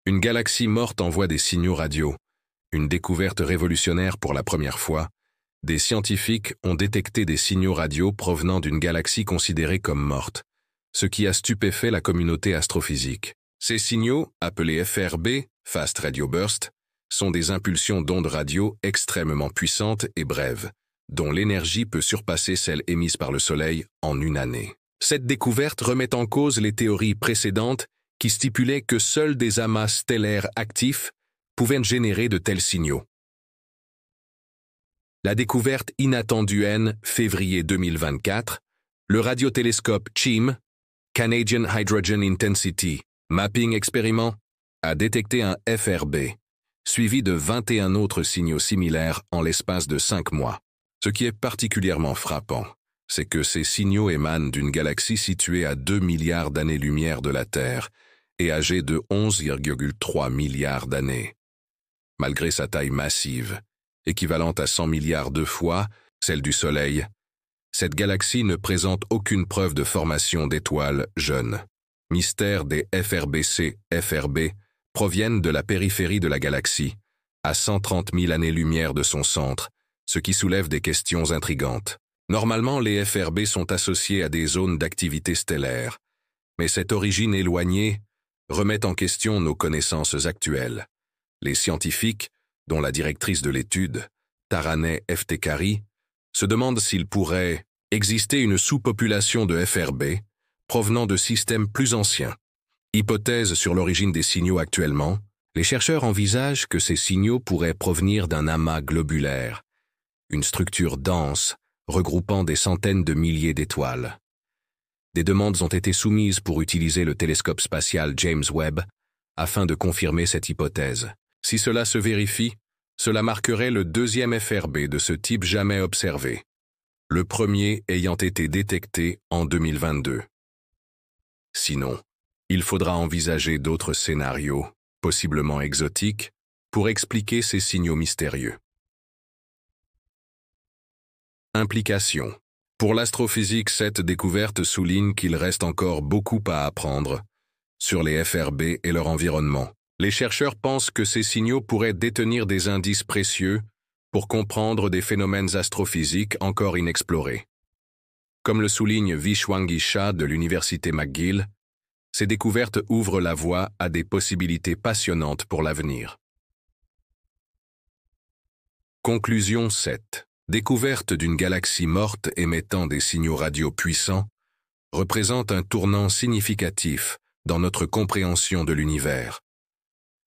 Une galaxie morte envoie des signaux radio. Une découverte révolutionnaire pour la première fois. Des scientifiques ont détecté des signaux radio provenant d'une galaxie considérée comme morte, ce qui a stupéfait la communauté astrophysique. Ces signaux, appelés FRB, Fast Radio Burst, sont des impulsions d'ondes radio extrêmement puissantes et brèves, dont l'énergie peut surpasser celle émise par le Soleil en une année. Cette découverte remet en cause les théories précédentes qui stipulaient que seuls des amas stellaires actifs pouvaient générer de tels signaux. La découverte inattendue en février 2024, le radiotélescope CHIM, Canadian Hydrogen Intensity Mapping Experiment, a détecté un FRB, suivi de 21 autres signaux similaires en l'espace de 5 mois. Ce qui est particulièrement frappant, c'est que ces signaux émanent d'une galaxie située à 2 milliards d'années-lumière de la Terre et âgée de 11,3 milliards d'années. Malgré sa taille massive, équivalente à 100 milliards de fois celle du Soleil, cette galaxie ne présente aucune preuve de formation d'étoiles jeunes. Mystère des FRBC-FRB proviennent de la périphérie de la galaxie, à 130 000 années-lumière de son centre, ce qui soulève des questions intrigantes. Normalement, les FRB sont associés à des zones d'activité stellaire, mais cette origine éloignée remet en question nos connaissances actuelles. Les scientifiques, dont la directrice de l'étude, Taraneh Eftekhari, se demandent s'il pourrait exister une sous-population de FRB provenant de systèmes plus anciens. Hypothèse sur l'origine des signaux actuellement, les chercheurs envisagent que ces signaux pourraient provenir d'un amas globulaire, une structure dense regroupant des centaines de milliers d'étoiles. Des demandes ont été soumises pour utiliser le télescope spatial James Webb afin de confirmer cette hypothèse. Si cela se vérifie, cela marquerait le deuxième FRB de ce type jamais observé, le premier ayant été détecté en 2022. Sinon, il faudra envisager d'autres scénarios, possiblement exotiques, pour expliquer ces signaux mystérieux. Implications. Pour l'astrophysique, cette découverte souligne qu'il reste encore beaucoup à apprendre sur les FRB et leur environnement. Les chercheurs pensent que ces signaux pourraient détenir des indices précieux pour comprendre des phénomènes astrophysiques encore inexplorés. Comme le souligne Vishwangi Shah de l'Université McGill, ces découvertes ouvrent la voie à des possibilités passionnantes pour l'avenir. Conclusion 7. Découverte d'une galaxie morte émettant des signaux radio puissants représente un tournant significatif dans notre compréhension de l'univers.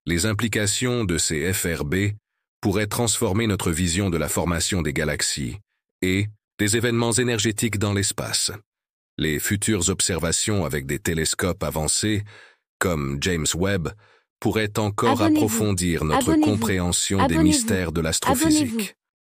Les implications de ces FRB pourraient transformer notre vision de la formation des galaxies et des événements énergétiques dans l'espace. Les futures observations avec des télescopes avancés, comme James Webb, pourraient encore approfondir notre compréhension des mystères de l'astrophysique.